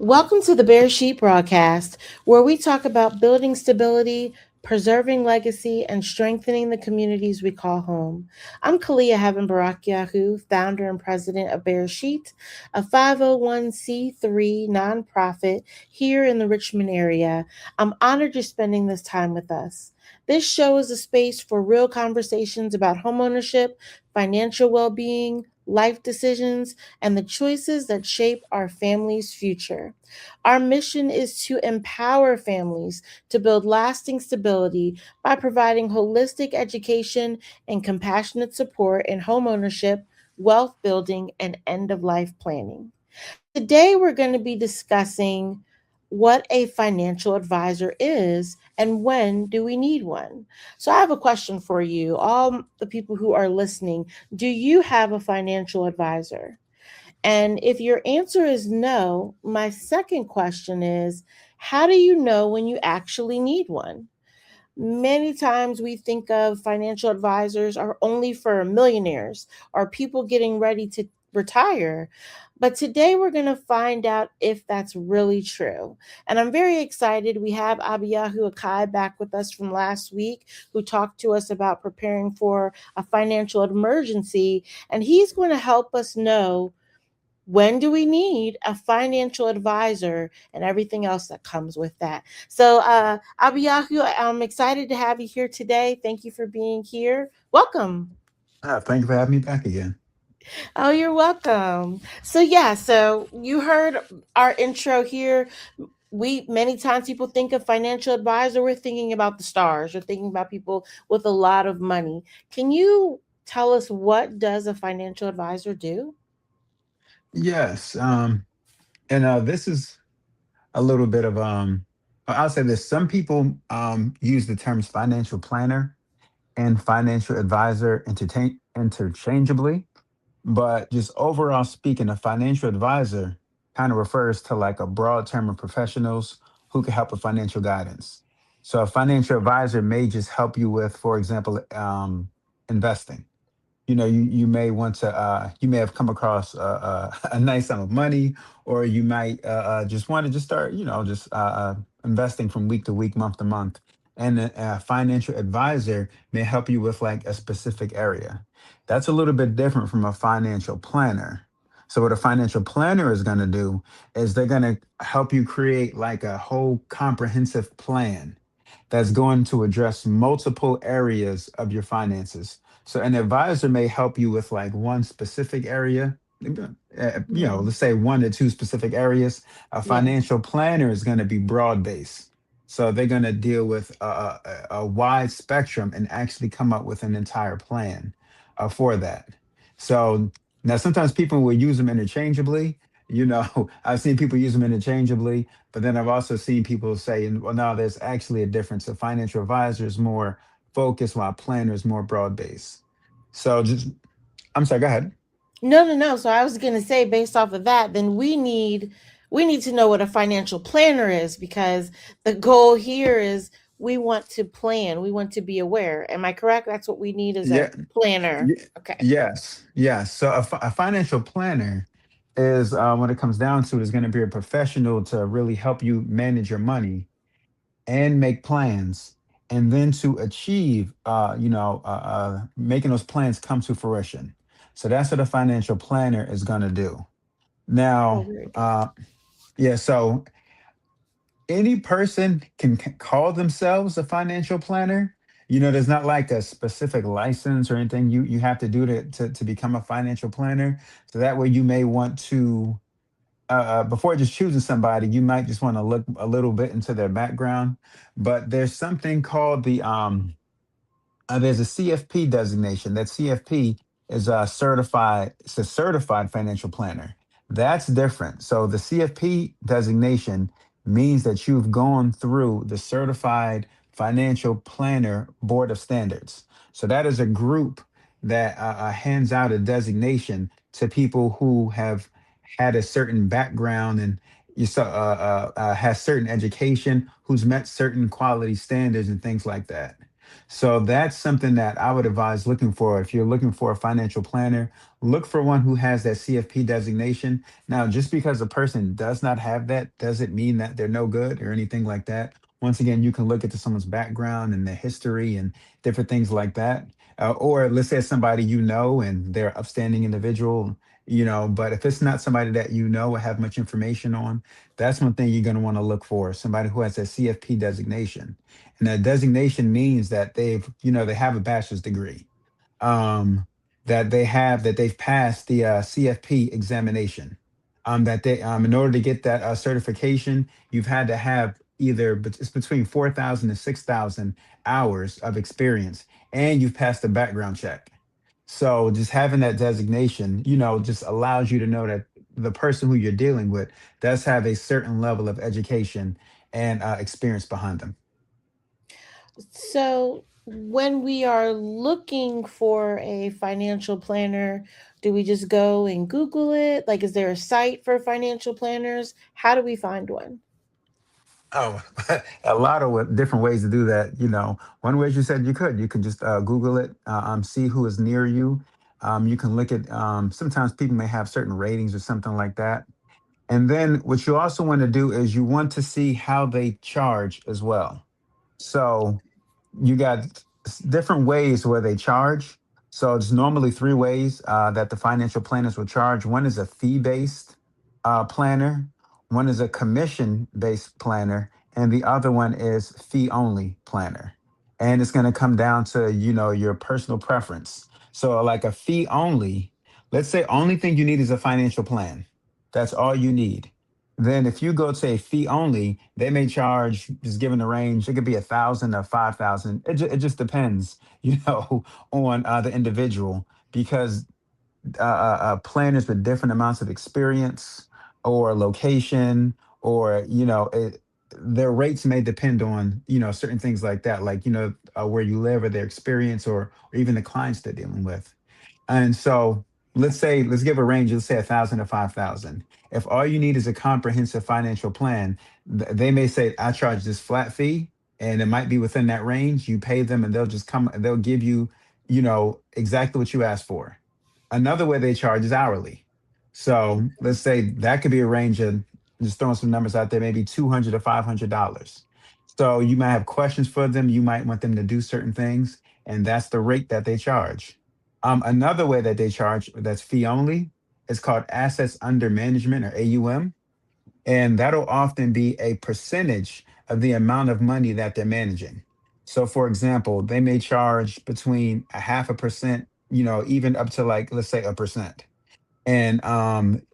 Welcome to the Bear Sheep broadcast, where we talk about building stability, preserving legacy, and strengthening the communities we call home. I'm Kalia Heaven Barakyahu, founder and president of Bear Sheet, a 501c3 nonprofit here in the Richmond area. I'm honored you're spending this time with us. This show is a space for real conversations about homeownership, financial well being, life decisions, and the choices that shape our family's future. Our mission is to empower families to build lasting stability by providing holistic education and compassionate support in homeownership, wealth building, and end of life planning. Today, we're going to be discussing what a financial advisor is and when do we need one. So, I have a question for you, all the people who are listening. Do you have a financial advisor? And if your answer is no, my second question is, how do you know when you actually need one? Many times we think of financial advisors are only for millionaires or people getting ready to retire. But today we're going to find out if that's really true. And I'm very excited. We have Abiyahu Akai back with us from last week, who talked to us about preparing for a financial emergency. And he's going to help us know, when do we need a financial advisor and everything else that comes with that. So, Abiyahu, I'm excited to have you here today. Thank you for being here. Welcome. Thank you for having me back again. Oh, you're welcome. So you heard our intro here. We Many times people think of financial advisor, we're thinking about the stars, we're thinking about people with a lot of money. Can you tell us, what does a financial advisor do? Yes, and this is a little bit of I'll say this. Some people use the terms financial planner and financial advisor interchangeably, but just overall speaking, a financial advisor kind of refers to like a broad term of professionals who can help with financial guidance. So a financial advisor may just help you with, for example, investing. You may want to you may have come across a nice sum of money, or you might just want to just start, just investing from week to week, month to month. And a financial advisor may help you with like a specific area. That's a little bit different from a financial planner. So what a financial planner is going to do is they're going to help you create like a whole comprehensive plan that's going to address multiple areas of your finances. So an advisor may help you with like one specific area, Mhm. let's say one or two specific areas. A Yes. financial planner is going to be broad based. So they're going to deal with a wide spectrum and actually come up with an entire plan for that. So now sometimes people will use them interchangeably. I've seen people use them interchangeably, but then I've also seen people say, well, no, there's actually a difference. A financial advisor is more focused, while a planner is more broad based. So just, I'm sorry, go ahead. No, no, no. So I was going to say, based off of that, then we need to know what a financial planner is, because the goal here is we want to plan, we want to be aware. Am I correct? That's what we need, is a Yeah. planner. y- Okay. Yes. Yes. So a financial planner is, when it comes down to it, is going to be a professional to really help you manage your money and make plans, and then to achieve, making those plans come to fruition. So that's what a financial planner is going to do. Oh, Now, very good. yeah, so any person can call themselves a financial planner. There's not like a specific license or anything you have to do to become a financial planner. So that way you may want to, before just choosing somebody, you might just want to look a little bit into their background. But there's something called there's a CFP designation. That CFP is a certified. It's a certified financial planner. That's different. So the CFP designation means that you've gone through the Certified Financial Planner Board of Standards. So that is a group that hands out a designation to people who have had a certain background, and has certain education, who's met certain quality standards and things like that. So that's something that I would advise looking for. If you're looking for a financial planner, look for one who has that CFP designation. Now, just because a person does not have that doesn't mean that they're no good or anything like that. Once again, you can look into someone's background and their history and different things like that. Or let's say it's somebody you know and they're upstanding individual, but if it's not somebody that you know or have much information on, that's one thing you're going to want to look for, somebody who has a CFP designation. And that designation means that they have a bachelor's degree, um, that they've passed the CFP examination. In order to get that certification, you've had to have it's between 4,000 and 6,000 hours of experience, and you've passed the background check. So just having that designation, just allows you to know that the person who you're dealing with does have a certain level of education and experience behind them. So, when we are looking for a financial planner, do we just go and Google it? Like, is there a site for financial planners? How do we find one? Oh, a lot of different ways to do that. One way you said you could just Google it, see who is near you. You can look at, sometimes people may have certain ratings or something like that. And then what you also want to do is you want to see how they charge as well. So you got different ways where they charge. So it's normally three ways that the financial planners will charge. One is a fee-based planner, one is a commission-based planner, and the other one is fee-only planner. And it's going to come down to your personal preference. So like a fee-only, let's say only thing you need is a financial plan. That's all you need. Then if you go to a fee only, they may charge, just given the range, it could be 1,000 or 5,000. It just depends, on the individual, because planners with different amounts of experience or location, or their rates may depend on certain things like that, like where you live or their experience, or even the clients they're dealing with. And so let's give a range, let's say 1,000 to 5,000. If all you need is a comprehensive financial plan, they may say, I charge this flat fee, and it might be within that range. You pay them and they'll just come and they'll give you, exactly what you asked for. Another way they charge is hourly. So let's say that could be a range of, just throwing some numbers out there, maybe $200 to $500. So you might have questions for them. You might want them to do certain things, and that's the rate that they charge. Another way that they charge that's fee only is called assets under management, or AUM. And that'll often be a percentage of the amount of money that they're managing. So, for example, they may charge between a half a percent, even up to, like, let's say, a percent. And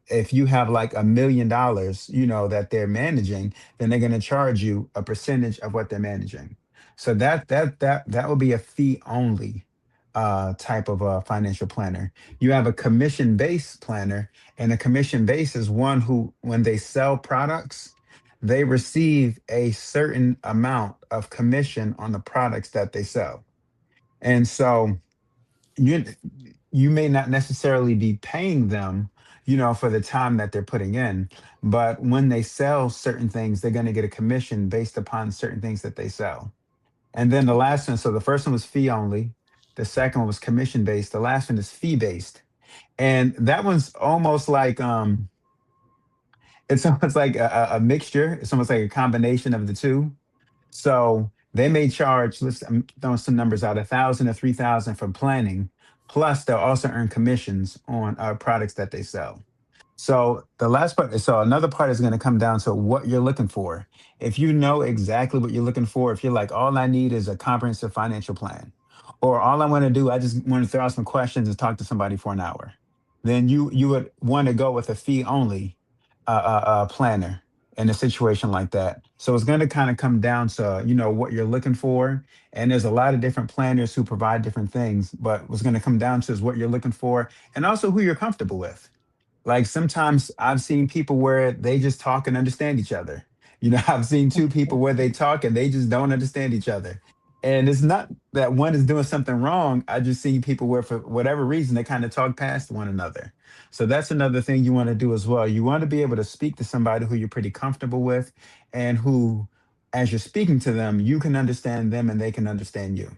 if you have like $1 million, that they're managing, then they're going to charge you a percentage of what they're managing. So that will be a fee only type of a financial planner. You have a commission based planner, and a commission base is one who, when they sell products, they receive a certain amount of commission on the products that they sell. And so you you may not necessarily be paying them, for the time that they're putting in, but when they sell certain things, they're going to get a commission based upon certain things that they sell. And then the last one, so the first one was fee only, the second one was commission based, the last one is fee based. And that one's almost like, it's almost like a mixture. It's almost like a combination of the two. So they may charge, I'm throwing some numbers out, 1,000 or 3,000 for planning. Plus, they'll also earn commissions on products that they sell. So another part is going to come down to what you're looking for. If you know exactly what you're looking for, if you're like, all I need is a comprehensive financial plan, or all I want to do, I just want to throw out some questions and talk to somebody for an hour, then you would want to go with a fee only planner in a situation like that. So it's going to kind of come down to what you're looking for, and there's a lot of different planners who provide different things. But what's going to come down to is what you're looking for, and also who you're comfortable with. Like sometimes I've seen people where they just talk and understand each other. I've seen two people where they talk and they just don't understand each other. And it's not that one is doing something wrong. I just see people where, for whatever reason, they kind of talk past one another. So that's another thing you want to do as well. You want to be able to speak to somebody who you're pretty comfortable with, and who, as you're speaking to them, you can understand them and they can understand you.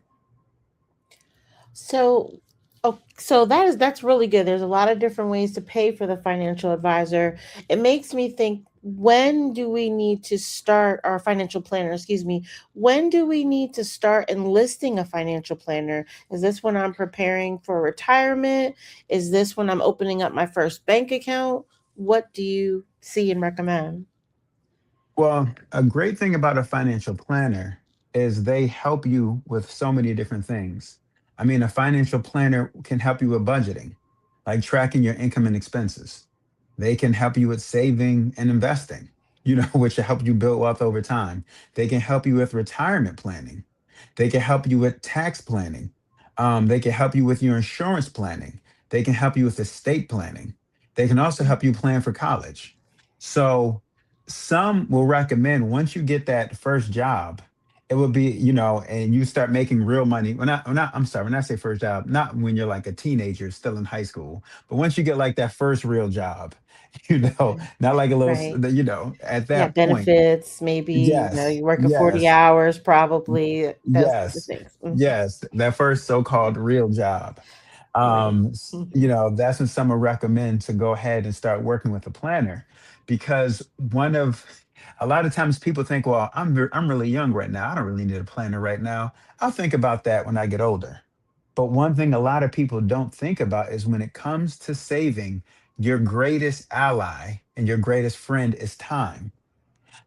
So, so that's really good. There's a lot of different ways to pay for the financial advisor. It makes me think, when do we need to start our financial planner, excuse me, when do we need to start enlisting a financial planner? Is this when I'm preparing for retirement? Is this when I'm opening up my first bank account? What do you see and recommend? Well, a great thing about a financial planner is they help you with so many different things. I mean, a financial planner can help you with budgeting, like tracking your income and expenses. They can help you with saving and investing, which will help you build wealth over time. They can help you with retirement planning. They can help you with tax planning. They can help you with your insurance planning. They can help you with estate planning. They can also help you plan for college. So, some will recommend once you get that first job, it would be, and you start making real money. I'm sorry, when I say first job, not when you're like a teenager still in high school, but once you get like that first real job, Okay. not like a little, Right. at You have that point. benefits, maybe, Yes, you're working 40 yes, hours, probably, those type of yes, things. Mhm. yes, that first so-called real job. Right. Mhm. That's when someone recommend to go ahead and start working with a planner, because a lot of times people think, well, I'm really young right now. I don't really need a planner right now. I'll think about that when I get older. But one thing a lot of people don't think about is when it comes to saving, your greatest ally and your greatest friend is time.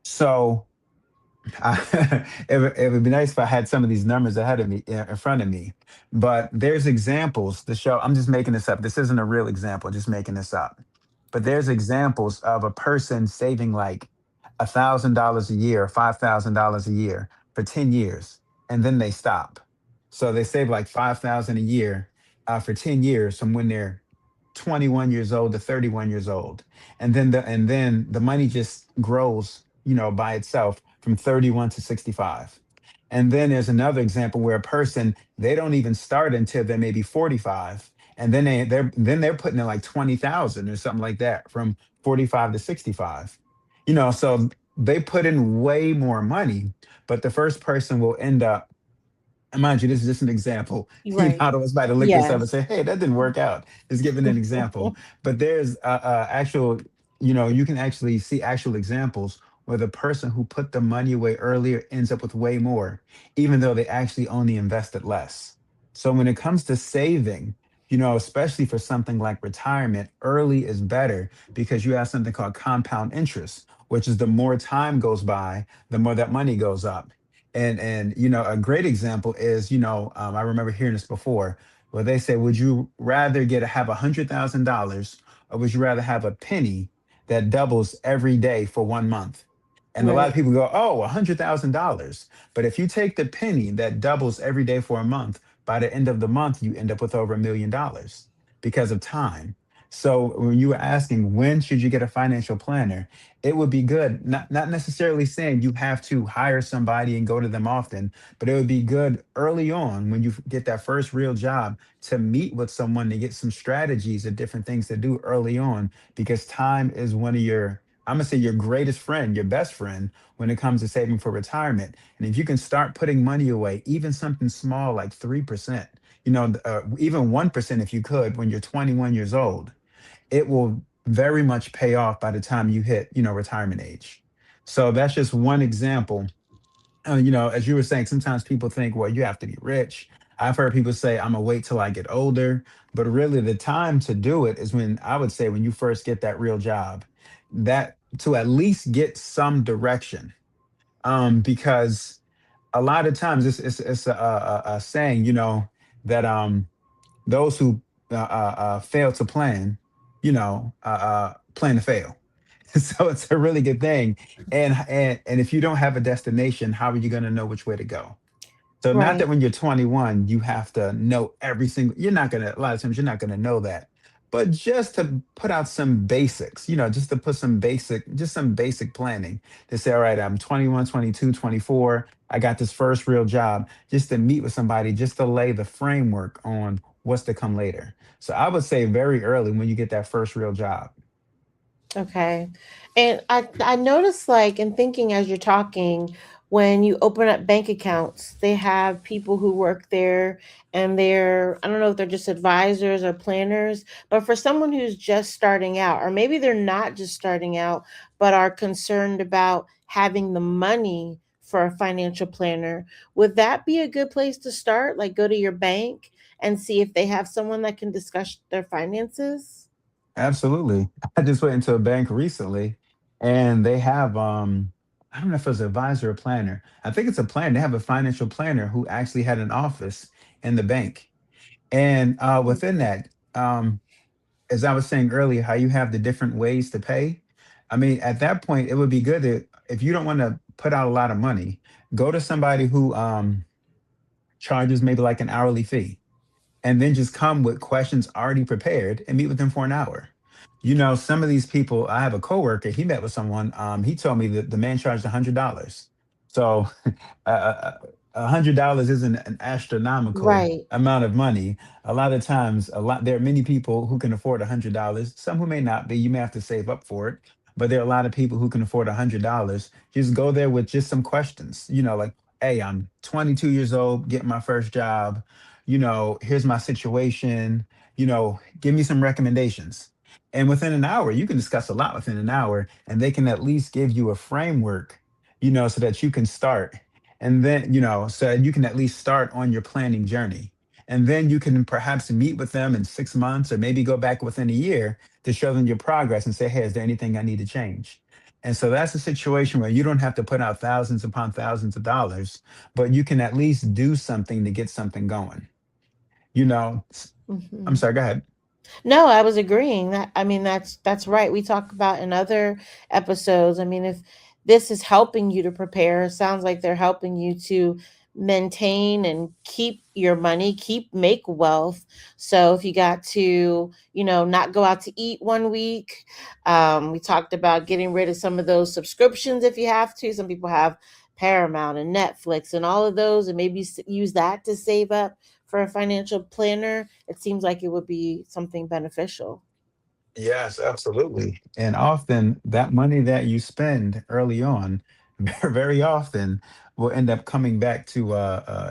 So it would be nice if I had some of these numbers ahead of me, in front of me. But there's examples to show. I'm just making this up. This isn't a real example, just making this up. But there's examples of a person saving like $1,000 a year, $5,000 a year for 10 years, and then they stop. So they save like 5,000 a year for 10 years from when they're 21 years old to 31 years old. And then the money just grows, by itself from 31 to 65. And then there's another example where a person, they don't even start until they're maybe 45, and then they're putting in like 20,000 or something like that from 45 to 65. So they put in way more money, but the first person will end up, and mind you, this is just an example. Right. I don't want somebody to look this up and Yes. say, hey, that didn't work out. Just giving an example. But there's actual, you can actually see actual examples where the person who put the money away earlier ends up with way more, even though they actually only invested less. So when it comes to saving, especially for something like retirement, early is better because you have something called compound interest, which is the more time goes by, the more that money goes up. And a great example is, I remember hearing this before, where they say, would you rather have $100,000, or would you rather have a penny that doubles every day for 1 month? And a lot of Right. people go, oh, $100,000. But if you take the penny that doubles every day for a month, by the end of the month you end up with over $1 million because of time. So when you were asking when should you get a financial planner, it would be good, not necessarily saying you have to hire somebody and go to them often, but it would be good early on when you get that first real job to meet with someone to get some strategies of different things to do early on, because time is one of your, I'm gonna say, your greatest friend, your best friend, when it comes to saving for retirement. And if you can start putting money away, even something small like 3%, even 1% if you could, when you're 21 years old, it will very much pay off by the time you hit, retirement age. So that's just one example. As you were saying, sometimes people think, well, you have to be rich. I've heard people say, I'm gonna wait till I get older. But really, the time to do it is when, I would say, when you first get that real job, that to at least get some direction. Because a lot of times it's a saying, that those who fail to plan, plan to fail. So it's a really good thing. And if you don't have a destination, how are you going to know which way to go? So not that Right. when you're 21, you have to know every single, you're not going to, a lot of times you're not going to know that. But just to put out some basics, just to put some basic planning to say, all right, I'm 21, 22, 24. I got this first real job, just to meet with somebody, just to lay the framework on what's to come later. So I would say very early when you get that first real job. Okay. And I noticed, like, in thinking as you're talking, when you open up bank accounts, they have people who work there, and I don't know if they're just advisors or planners, but for someone who's just starting out, or maybe they're not just starting out, but are concerned about having the money for a financial planner, would that be a good place to start? Like, go to your bank and see if they have someone that can discuss their finances? Absolutely. I just went into a bank recently and they have I don't know if it was an advisor or planner. I think it's a planner. They have a financial planner who actually had an office in the bank. And within Okay. that, as I was saying earlier, how you have the different ways to pay. I mean, at that point, it would be good to, if you don't want to put out a lot of money, go to somebody who charges maybe like an hourly fee, and then just come with questions already prepared and meet with them for an hour. You know, some of these people, I have a coworker, he met with someone, he told me that the man charged $100. So $100 isn't an astronomical Right. amount of money. A lot of times, there are many people who can afford $100. Some who may not be. You may have to save up for it. But there are a lot of people who can afford $100. Just go there with just some questions. You know, like, hey, I'm 22 years old, getting my first job. You know, here's my situation. You know, give me some recommendations. And within an hour, you can discuss a lot within an hour, and they can at least give you a framework, so that you can start. And then, so you can at least start on your planning journey. And then you can perhaps meet with them in 6 months or maybe go back within a year to show them your progress and say, hey, is there anything I need to change? And so that's a situation where you don't have to put out thousands upon thousands of dollars, but you can at least do something to get something going. You know, I'm Hmm. sorry, go ahead. No, I was agreeing that, I mean, that's right. We talk about in other episodes. I mean, if this is helping you to prepare, it sounds like they're helping you to maintain and keep your money, make wealth. So if you got to, not go out to eat one week, we talked about getting rid of some of those subscriptions if you have to. Some people have Paramount and Netflix and all of those, and maybe use that to save up for a financial planner. It seems like it would be something beneficial. Yes, absolutely. And often that money that you spend early on, very often will end up coming back to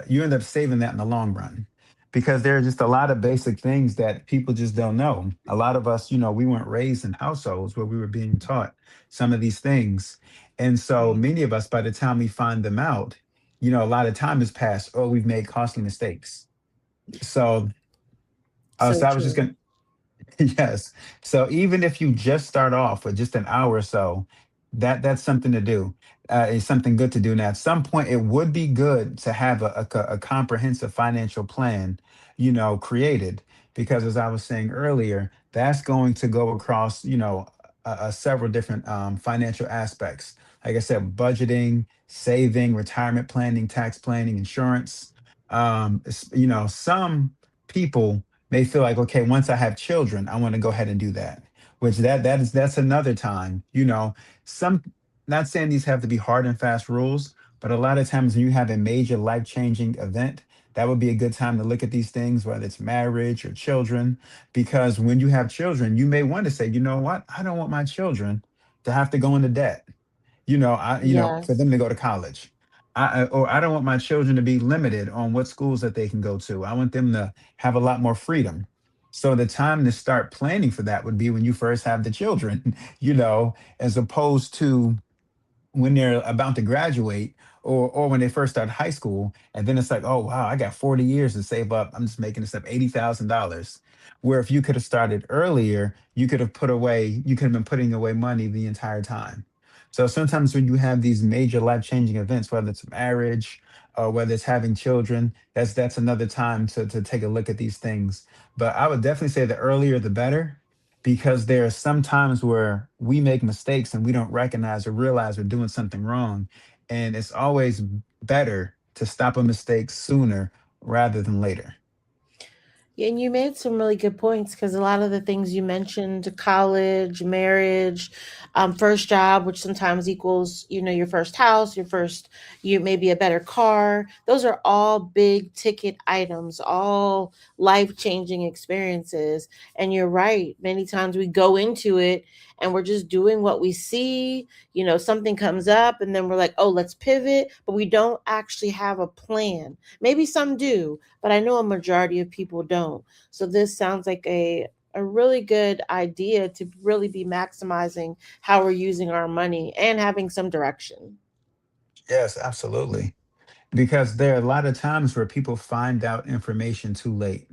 you end up saving that in the long run. Because there are just a lot of basic things that people just don't know. A lot of us, we weren't raised in households where we were being taught some of these things. And so Right. many of us, by the time we find them out, a lot of time has passed or we've made costly mistakes. So, So so I was just true. going to Yes. So even if you just start off with just an hour or so, that's something to do. It's something good to do. Now, at some point, it would be good to have a comprehensive financial plan, created, because as I was saying earlier, that's going to go across, several different financial aspects. Like I said, budgeting, saving, retirement planning, tax planning, insurance. Some people may feel like, okay, once I have children, I want to go ahead and do that. Which that's another time. Some not saying these have to be hard and fast rules, but a lot of times when you have a major life-changing event, that would be a good time to look at these things, whether it's marriage or children, because when you have children, you may want to say, you know what, I don't want my children to have to go into debt, for Yes. them to go to college. Or I don't want my children to be limited on what schools that they can go to. I want them to have a lot more freedom. So the time to start planning for that would be when you first have the children, as opposed to when they're about to graduate, or when they first start high school, and then it's like, oh wow, I got 40 years to save up. I'm just making this up, $80,000. Where if you could have started earlier, you could have been putting away money the entire time. So sometimes when you have these major life-changing events, whether it's marriage or whether it's having children, that's another time to take a look at these things. But I would definitely say the earlier the better, because there are some times where we make mistakes and we don't recognize or realize we're doing something wrong. And it's always better to stop a mistake sooner rather than later. And you made some really good points because a lot of the things you mentioned, college, marriage, first job, which sometimes equals, your first house, you maybe a better car. Those are all big ticket items, all life changing experiences. And you're right. Many times we go into it and we're just doing what we see. Something comes up and then we're like, oh, let's pivot, but we don't actually have a plan. Maybe some do, but I know a majority of people don't. So this sounds like a really good idea to really be maximizing how we're using our money and having some direction. Yes, absolutely. Because there are a lot of times where people find out information too late.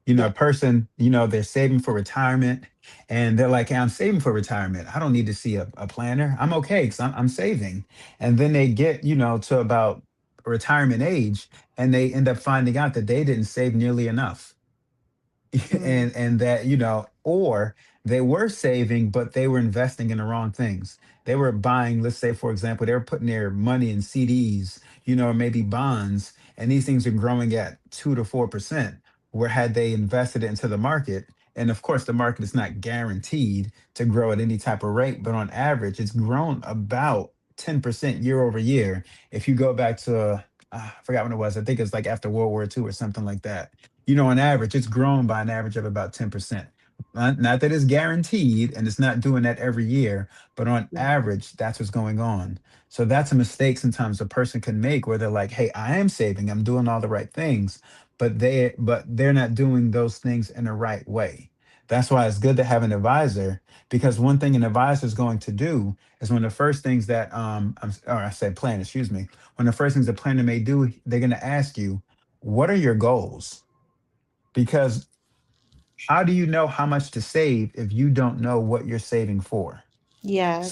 A Yep. person, they're saving for retirement and they're like, hey, I'm saving for retirement. I don't need to see a planner. I'm okay because I'm saving. And then they get, to about retirement age and they end up finding out that they didn't save nearly enough. Mm, And that or they were saving but they were investing in the wrong things. They were buying, let's say for example, they were putting their money in CDs, or maybe bonds, and these things are growing at 2 to 4%, where had they invested it into the market, and of course the market is not guaranteed to grow at any type of rate, but on average it's grown about 10% year over year. If you go back to I forgot when it was. I think it's like after World War II or something like that. On average, it's grown by an average of about 10%. Not that it's guaranteed and it's not doing that every year, but on yeah. average, that's what's going on. So that's a mistake sometimes a person can make where they're like, hey, I am saving, I'm doing all the right things, but they're not doing those things in the right way. That's why it's good to have an advisor, because one thing an advisor is going to do is one of the first things that or I said plan, excuse me, one of the first things a planner may do, they're going to ask you, what are your goals? Because how do you know how much to save if you don't know what you're saving for? So Yes.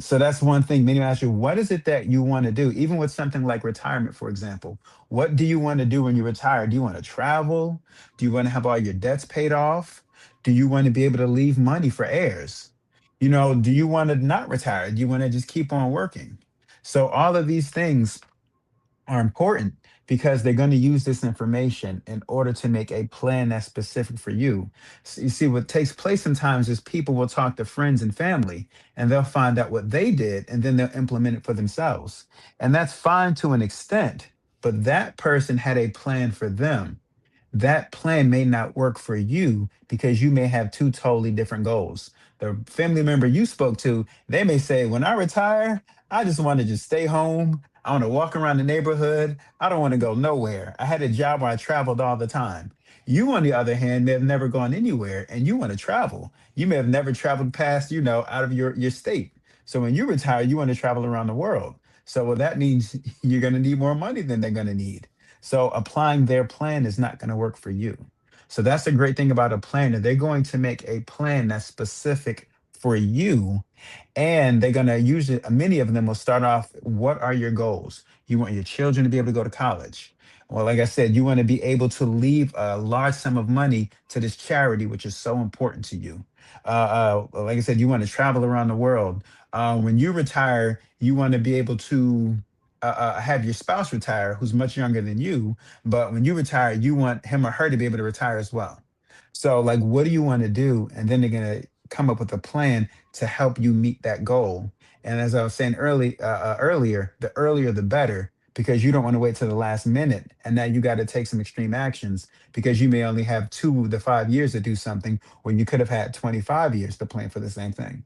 that's one thing. Many ask you, what is it that you want to do? Even with something like retirement, for example, what do you want to do when you retire? Do you want to travel? Do you want to have all your debts paid off? Do you want to be able to leave money for heirs? Do you want to not retire? Do you want to just keep on working? So all of these things are important because they're going to use this information in order to make a plan that's specific for you. So you see, what takes place sometimes is people will talk to friends and family and they'll find out what they did and then they'll implement it for themselves. And that's fine to an extent, but that person had a plan for them. That plan may not work for you because you may have two totally different goals. The family member you spoke to, they may say, when I retire, I just want to just stay home. I want to walk around the neighborhood. I don't want to go nowhere. I had a job where I traveled all the time. You, on the other hand, may have never gone anywhere and you want to travel. You may have never traveled past, out of your state. So when you retire, you want to travel around the world. So well, that means you're going to need more money than they're going to need. So applying their plan is not going to work for you. So that's the great thing about a planner. They're going to make a plan that's specific for you, and they're going to usually, many of them will start off, what are your goals? You want your children to be able to go to college. Well, like I said, you want to be able to leave a large sum of money to this charity, which is so important to you. Like I said, you want to travel around the world. When you retire, you want to be able to have your spouse retire who's much younger than you, but when you retire, you want him or her to be able to retire as well. So, like, what do you want to do? And then they're going to come up with a plan to help you meet that goal. And as I was saying earlier, the earlier the better, because you don't want to wait till the last minute. And now you got to take some extreme actions because you may only have 2 to 5 years to do something when you could have had 25 years to plan for the same thing.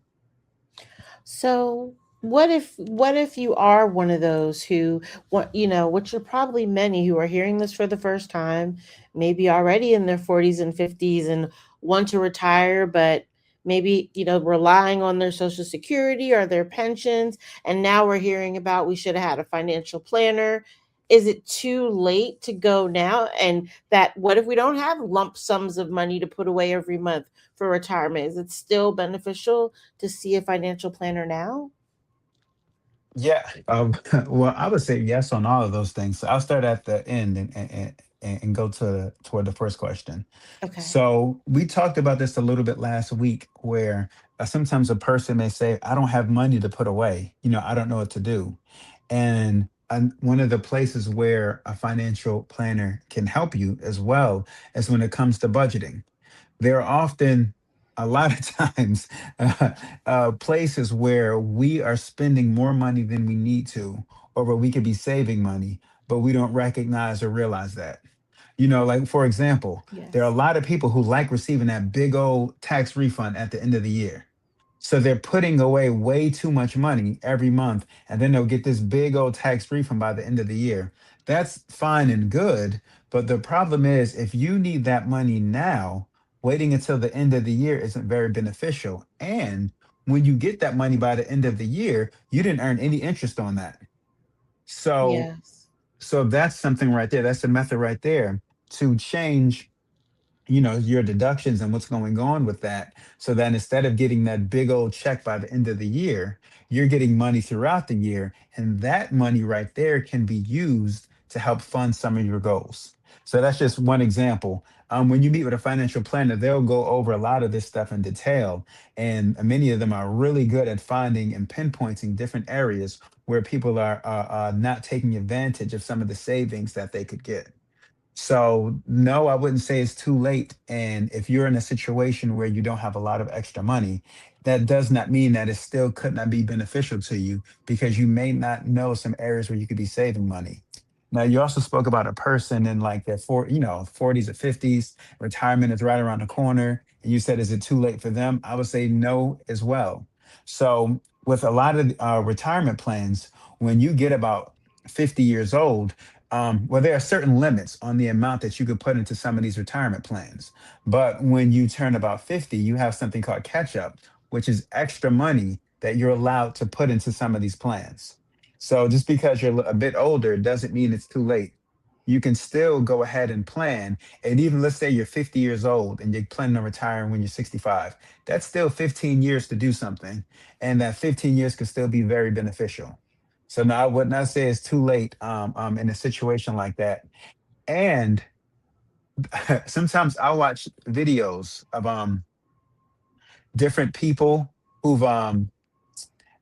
So what if you are one of those who want, which are probably many who are hearing this for the first time, maybe already in their 40s and 50s and want to retire, but maybe, relying on their social security or their pensions, and now we're hearing about we should have had a financial planner. Is it too late to go now? And that what if we don't have lump sums of money to put away every month for retirement? Is it still beneficial to see a financial planner now? Yeah. Well, I would say yes on all of those things. So I'll start at the end and go toward the first question. Okay. So we talked about this a little bit last week, where sometimes a person may say, "I don't have money to put away. I don't know what to do," one of the places where a financial planner can help you as well is when it comes to budgeting. There are often a lot of times places where we are spending more money than we need to, or where we could be saving money, but we don't recognize or realize that. Like for example, there are a Yes. lot of people who like receiving that big old tax refund at the end of the year. So they're putting away way too much money every month, and then they'll get this big old tax refund by the end of the year. That's fine and good, but the problem is if you need that money now, waiting until the end of the year isn't very beneficial. And when you get that money by the end of the year, you didn't earn any interest on that. So Yes. so that's something right there. That's a method right there to change your deductions and what's going on with that, so that instead of getting that big old check by the end of the year, you're getting money throughout the year, and that money right there can be used to help fund some of your goals. So that's just one example. When you meet with a financial planner, they'll go over a lot of this stuff in detail, and many of them are really good at finding and pinpointing different areas where people are not taking advantage of some of the savings that they could get. So, no, I wouldn't say it's too late. And if you're in a situation where you don't have a lot of extra money, that does not mean that it still could not be beneficial to you, because you may not know some areas where you could be saving money. Now, you also spoke about a person in like their 40s or 50s, retirement is right around the corner. And you said, is it too late for them? I would say no as well. So, with a lot of retirement plans, when you get about 50 years old, well, there are certain limits on the amount that you could put into some of these retirement plans. But when you turn about 50, you have something called catch up, which is extra money that you're allowed to put into some of these plans. So just because you're a bit older doesn't mean it's too late. You can still go ahead and plan. And even let's say you're 50 years old and you're planning on retiring when you're 65, that's still 15 years to do something. And that 15 years could still be very beneficial. So no, I would not say it's too late in a situation like that. And sometimes I watch videos of different people who've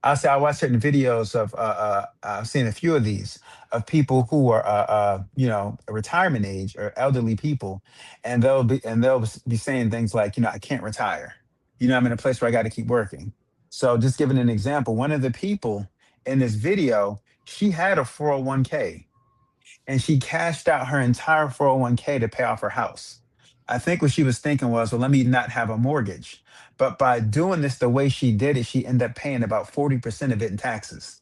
I'll say I watch certain videos of I've seen a few of these of people who are retirement age or elderly people, and they'll be saying things like, I can't retire. I'm in a place where I got to keep working. So just giving an example, one of the people in this video, she had a 401k, and she cashed out her entire 401k to pay off her house. I think what she was thinking was, well, let me not have a mortgage. But by doing this the way she did it, she ended up paying about 40% of it in taxes.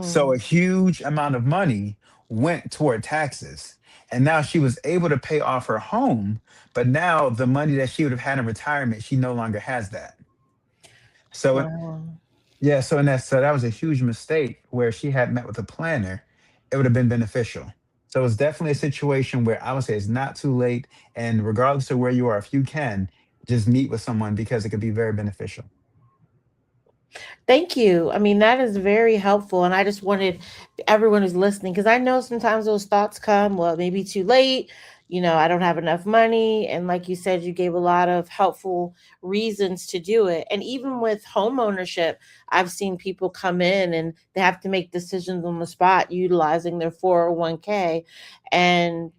So a Mm. huge amount of money went toward taxes. And now she was able to pay off her home, but now the money that she would have had in retirement, she no longer has that. So Wow. yeah, so that was a huge mistake. Where she had met with a planner, it would have been beneficial. So it's definitely a situation where I would say it's not too late, and regardless of where you are, if you can, just meet with someone, because it could be very beneficial. Thank you. I mean, that is very helpful. And I just wanted everyone who's listening, because I know sometimes those thoughts come, well, maybe too late. I don't have enough money. And like you said, you gave a lot of helpful reasons to do it. And even with home ownership, I've seen people come in and they have to make decisions on the spot utilizing their 401k. And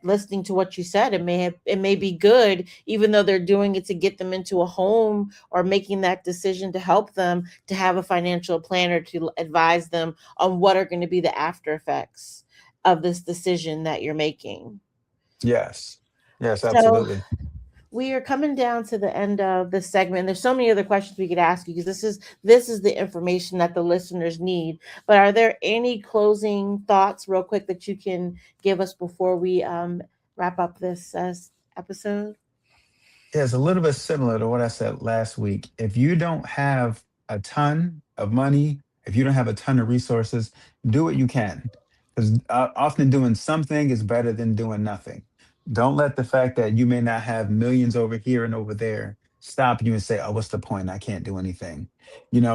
listening to what you said, it may be good, even though they're doing it to get them into a home or making that decision to help them, to have a financial planner to advise them on what are going to be the after effects of this decision that you're making. Yes. Yes, So absolutely. we are coming down to the end of this segment. There's so many other questions we could ask you, because this is the information that the listeners need. But are there any closing thoughts, real quick, that you can give us before we wrap up this episode? Yeah, it's a little bit similar to what I said last week. If you don't have a ton of money, if you don't have a ton of resources, do what you can. Because often doing something is better than doing nothing. Don't let the fact that you may not have millions over here and over there stop you and say, oh, what's the point? I can't do anything.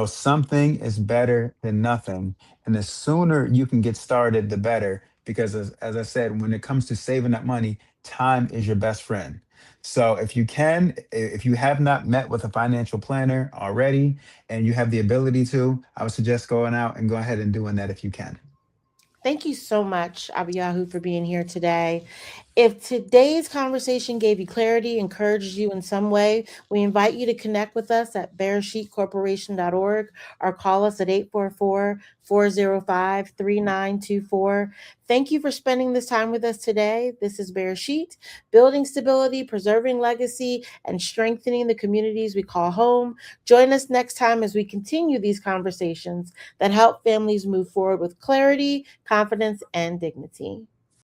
Something is better than nothing. And the sooner you can get started, the better. Because as I said, when it comes to saving that money, time is your best friend. So if you have not met with a financial planner already and you have the ability to, I would suggest going out and go ahead and doing that if you can. Thank you so much, Abiyahu, for being here today. If today's conversation gave you clarity, encouraged you in some way, we invite you to connect with us at bearsheetcorporation.org or call us at 844-405-3924. Thank you for spending this time with us today. This is Bear Sheet, building stability, preserving legacy, and strengthening the communities we call home. Join us next time as we continue these conversations that help families move forward with clarity, confidence, and dignity.